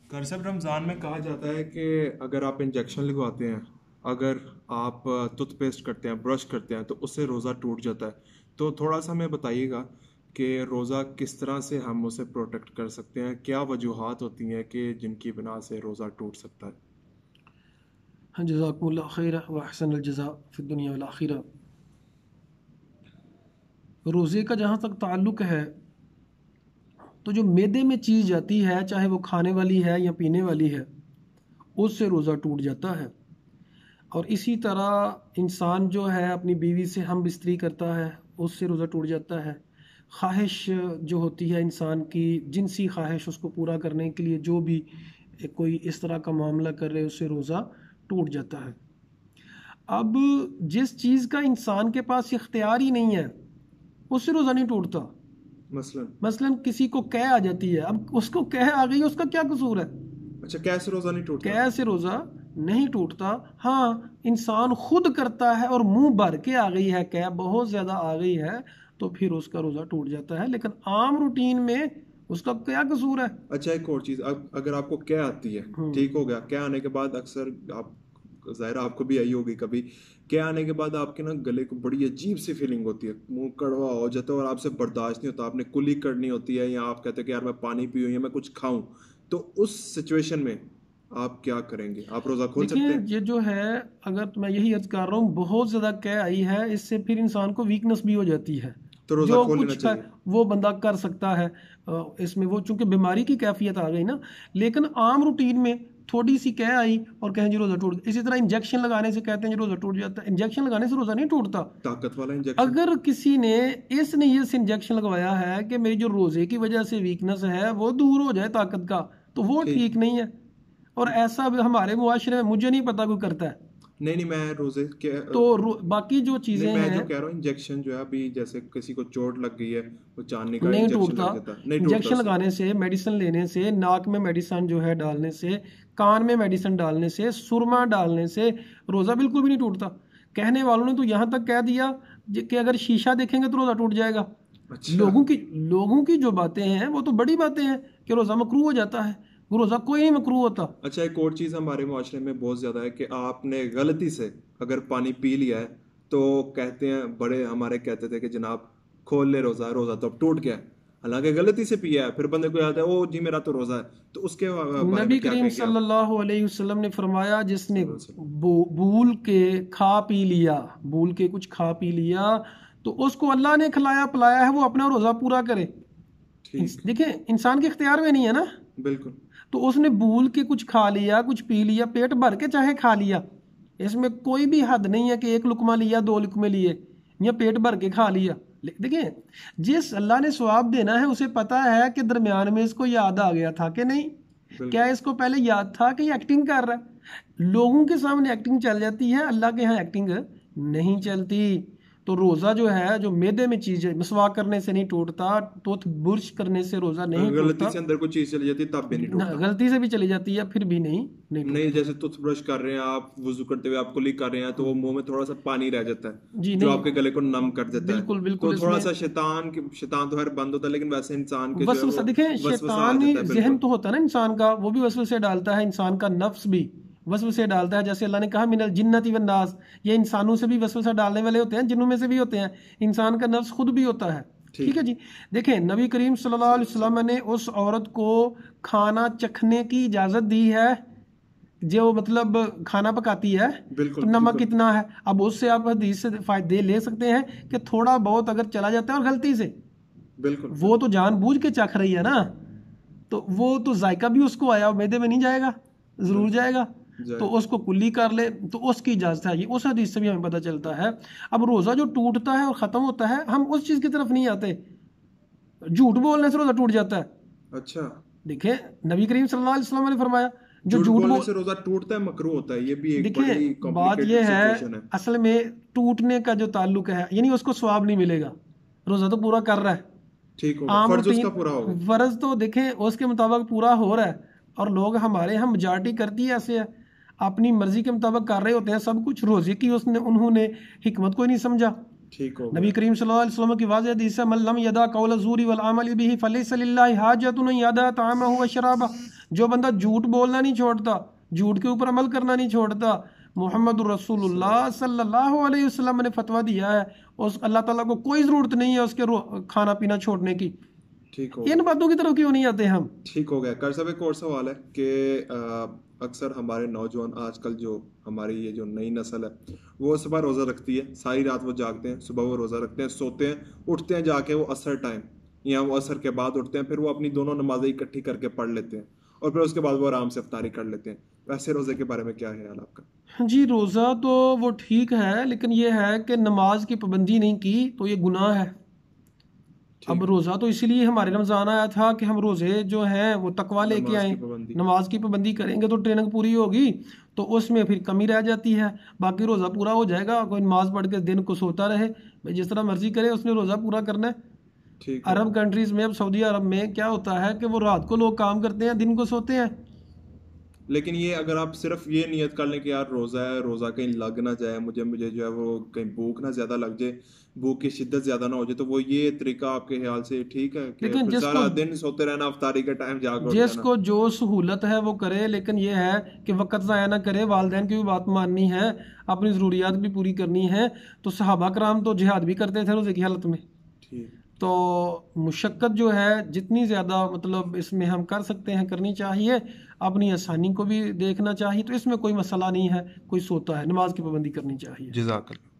Car साहब, रमज़ान में कहा जाता है कि अगर आप इंजेक्शन लगवाते हैं, अगर आप टूथपेस्ट करते हैं, ब्रश करते हैं, तो उससे रोज़ा टूट जाता है। तो थोड़ा सा हमें बताइएगा कि रोज़ा किस तरह से हम उसे प्रोटेक्ट कर सकते हैं, क्या वजूहात होती हैं कि जिनकी बिना से रोज़ा टूट सकता है। हाँ, जज़ाकुमुल्लाह खैर व अहसनल जज़ा फ़िद दुनिया वल आखिरा। रोज़े का जहाँ तक ताल्लुक़ है, तो जो मैदे में चीज़ जाती है, चाहे वो खाने वाली है या पीने वाली है, उससे रोज़ा टूट जाता है। और इसी तरह इंसान जो है अपनी बीवी से हम बिस्तरी करता है, उससे रोज़ा टूट जाता है। ख्वाहिश जो होती है इंसान की, जिनसी ख्वाहिश, उसको पूरा करने के लिए जो भी कोई इस तरह का मामला कर रहे, उससे रोज़ा टूट जाता है। अब जिस चीज़ का इंसान के पास इख्तियार ही नहीं है, उससे रोज़ा नहीं टूटता। मसलन। मसलन किसी को कह आ जाती है, अब उसको कह आ गई, उसका क्या कसूर है? अच्छा, कैसे रोज़ा नहीं टूटता? कह से रोज़ा नहीं टूटता। हाँ, इंसान खुद करता है और मुंह भर के आ गई है, कह बहुत ज़्यादा आ गई है, तो फिर उसका रोज़ा टूट जाता है। लेकिन आम रूटीन में उसका क्या कसूर है? अच्छा, एक और चीज़, अगर आपको क्या आती है, हम्म। ठीक हो गया, क्या आने के बाद अक्सर आप, ज़ाहिर है आपको भी आई होगी कभी, क्या आने के बाद आपके ना गले को बड़ी अजीब सी फीलिंग होती है, मुंह कड़वा हो जाता है और आपसे बर्दाश्त नहीं होता, आपने कुली करनी होती है या आप कहते हैं कि यार मैं पानी पीऊँ या मैं कुछ खाऊं। तो उस सिचुएशन में आप क्या करेंगे? आप रोज़ा खोल देखिए, सकते हैं? ये जो है, अगर तो मैं यही अर्ज कर रहा हूँ, बहुत ज़्यादा कह आई है, इससे फिर इंसान को वीकनेस भी हो जाती है। तो रोज़ा जो खोल लेना कुछ चाहिए। वो बंदा कर सकता है। इसमें वो चूंकि बीमारी की कैफियत आ गई ना। लेकिन आम रूटीन में थोड़ी सी कह आई और कहें जी रोज़ा टूट गया। इसी तरह इंजेक्शन लगाने से कहते हैं जी रोज़ा टूट जाता है। इंजेक्शन लगाने से रोज़ा नहीं टूटता। ताकत वाला इंजेक्शन। अगर किसी ने इस नीयत से इंजेक्शन लगवाया है कि मेरी जो रोज़े की वजह से वीकनेस है वो दूर हो जाए ताकत का, तो वो ठीक। ठीक नहीं है। और ऐसा भी हमारे मुआशरे में मुझे नहीं पता कोई करता है। नहीं नहीं, मैं रोज़े के तो बाकी जो नहीं, चीज़ें मैं हैं, जो कह रहा हूँ इंजेक्शन जो है, अभी जैसे किसी को चोट लग गई है, वो चांदनी का नहीं इंजेक्शन टूटता। लग जाता है, नहीं टूटता इंजेक्शन उससे। लगाने से, मेडिसिन लेने से, नाक में मेडिसिन जो है डालने से, कान में मेडिसिन डालने से, सुरमा डालने से रोज़ा बिल्कुल भी नहीं टूटता। कहने वालों ने तो यहाँ तक कह दिया कि अगर शीशा देखेंगे तो रोज़ा टूट जाएगा। अच्छा। लोगों की जो बातें हैं वो तो बड़ी बातें हैं कि रोज़ा मकरूह हो जाता है। रोज़ा कोई नहीं मकरूह होता। अच्छा, एक और चीज़ हमारे माशरे में बहुत ज़्यादा है कि आपने गलती से अगर पानी पी लिया है, तो कहते हैं, बड़े हमारे कहते थे कि जनाब खोल ले रोज़ा, रोज़ा तो अब टूट गया है। हालांकि गलती से पिया है, फिर बंदे को याद है ओ जी मेरा तो रोज़ा है। तो उसके बारे नबी में क्या करीम कहेंगे आप? सल्लल्लाहु अलैहि वसल्लम ने फरमाया, जिसने सल्लल्लाहु अलैहि वसल्लम। भूल के खा पी लिया, भूल के कुछ खा पी लिया, तो उसको अल्लाह ने खिलाया पिलाया है, वो अपना रोज़ा पूरा करे। ठीक। देखिए, इंसान के इख्तियार में नहीं है ना। बिल्कुल। तो उसने भूल के कुछ खा लिया, कुछ पी लिया, पेट भर के चाहे खा लिया, इसमें कोई भी हद नहीं है कि एक लुकमा लिया, दो लुकमे लिए, या पेट भर के खा लिया। देखिए, जिस अल्लाह ने सवाब देना है उसे पता है कि दरमियान में इसको याद आ गया था कि नहीं। क्या बिल्कुल। इसको पहले याद था कि एक्टिंग कर रहा है? लोगों के सामने एक्टिंग चल जाती है, अल्लाह के यहाँ एक्टिंग नहीं चलती। तो रोज़ा जो है, जो मैदे में चीज़ है, मिसवाक करने से नहीं टूटता, टूथ ब्रुश करने से रोज़ा नहीं अगर गलती टूटता। से अंदर कोई चीज़ चली जाती है तब भी नहीं टूटता। गलती से भी चली जाती है फिर भी नहीं नहीं, टूटता। जैसे टूथब्रश कर रहे हैं आप, वुजू करते हुए आप कुली कर रहे हैं, तो वो मुंह में थोड़ा सा पानी रह जाता जी है जो नहीं, आपके गले को नम कर देता है। बिल्कुल तो बिल्कुल थोड़ा इसमें सा शैतान तो हर बंद होता है, लेकिन वैसे इंसान के जो है वसवसा, वो देखें, वसवसा आ शैतानी जाता है। जहन बिल्कुल। तो होता है ना इंसान का, वो भी वसवसे डालता है। इंसान का नफ्स भी वसवसे डालता है। जैसे अल्लाह ने कहा मिनल जिन्नति वन नास, ये इंसानों से भी वसवसा डालने वाले होते हैं, जिन्नों में से भी होते हैं। इंसान का नफ्स खुद भी होता है। ठीक ठीक है है। जी। देखें, नबी करीम सल्लल्लाहु अलैहि सल्लल्लाहु वसल्लम ने उस औरत को खाना चखने की इजाज़त दी है, जो मतलब खाना पकाती है, तो बिल्कुल नमक बिल्कुल कितना है। अब उससे आप हदीस से फायदे ले सकते हैं कि थोड़ा बहुत अगर चला जाता है और गलती से, बिल्कुल वो बिल्कुल। तो जानबूझ के चख रही है ना, तो वो तो जायका भी उसको आया, मैदे में नहीं जाएगा, जरूर बिल्कुल जाएगा। तो जाएगा। उसको कुल्ली कर ले, तो उसकी इजाजत है। ये उस हदीस से भी हमें पता चलता है। अब रोजा जो टूटता है और खत्म होता है, हम उस चीज की तरफ नहीं आते। झूठ बोलने से रोजा टूट जाता है। अच्छा, देखिए, नबी करीम सल्लल्लाहु अलैहि वसल्लम ने फरमाया, जो झूठ झूठ बोलने बोल, से रोजा टूटता है, मकरूह होता है, ये भी एक देखिए, बड़ी बात कॉम्प्लिकेटेड यह है, सिचुएशन है। असल में टूटने का जो ताल्लुक है, यानी उसको स्वाब नहीं मिलेगा। रोजा तो पूरा कर रहा है, ठीक होगा, आम फर्ज उसका पूरा होगा। रूटीन फर्ज तो देखें उसके मुताबिक पूरा हो रहा है। और लोग हमारे यहाँ मेजॉरिटी करती है ऐसे है, अपनी मर्जी के मुताबिक कर रहे होते हैं सब कुछ। रोजे की उसने उन्होंने हिकमत को ही नहीं समझा। ठीक हो नबी गया। करीम सल्लल्लाहु अलैहि वसल्लम की वाज़ेह हदीस है, मन लम यदा कौल ज़ूरी वल अमल बिही फलैसा लिल्लाहि हाजतुन यदा तअमहु व शराबा। जो बंदा झूठ बोलना नहीं छोड़ता, झूठ के ऊपर अमल करना नहीं छोड़ता, मोहम्मद रसूलुल्लाह सल्लल्लाहु अलैहि वसल्लम ने फतवा दिया है, उस अल्लाह ताला को कोई ज़रूरत नहीं है उसके खाना पीना छोड़ने की। ठीक हो इन बातों की तरफ क्यों नहीं आते हम? ठीक हो गया। कर साहब एक और सवाल है कि अक्सर हमारे नौजवान आजकल जो हमारी ये जो नई नस्ल है वो सुबह रोज़ा रखती है, सारी रात वो जागते हैं, सुबह वो रोज़ा रखते हैं, सोते हैं, उठते हैं जाके वो असर टाइम या वो असर के बाद उठते हैं, फिर वो अपनी दोनों नमाजें इकट्ठी करके पढ़ लेते हैं और फिर उसके बाद वो आराम से इफ्तारी कर लेते हैं। वैसे रोज़े के बारे में क्या ख्याल आपका? जी, रोज़ा तो वो ठीक है, लेकिन ये है कि नमाज की पाबंदी नहीं की तो ये गुनाह है। अब रोज़ा तो इसीलिए हमारे रमज़ान आया था कि हम रोज़े जो हैं वो तकवा लेके आए। नमाज की पाबंदी करेंगे तो ट्रेनिंग पूरी होगी, तो उसमें फिर कमी रह जाती है, बाकी रोज़ा पूरा हो जाएगा। कोई नमाज पढ़ के दिन को सोता रहे, भाई जिस तरह मर्जी करे उसने रोज़ा पूरा करना है। अरब कंट्रीज़ में, अब सऊदी अरब में क्या होता है कि वो रात को लोग काम करते हैं, दिन को सोते हैं। लेकिन ये अगर आप सिर्फ ये नियत कर लें कि यार रोज़ा है, रोज़ा कहीं लग ना जाए, मुझे जो है वो कहीं भूख ना ज़्यादा लग जाए, भूख की शिद्दत ज़्यादा ना हो जाए, तो वो ये तरीका आपके ख्याल से ठीक है कि लेकिन फिर सारा दिन सोते रहना, अफ्तारी के टाइम जाग जिसको जो सहूलत है वो करे, लेकिन ये है कि वक़्त ज़ाया ना करे, वालिदैन की भी बात माननी है, अपनी ज़रूरियात भी पूरी करनी है। तो सहाबा कराम तो जिहाद भी करते थे रोज़े की हालत में। तो मुशक्क़त जो है जितनी ज़्यादा मतलब इसमें हम कर सकते हैं करनी चाहिए, अपनी आसानी को भी देखना चाहिए, तो इसमें कोई मसला नहीं है। कोई सोता है, नमाज की पाबंदी करनी चाहिए। जज़ाकल्लाह।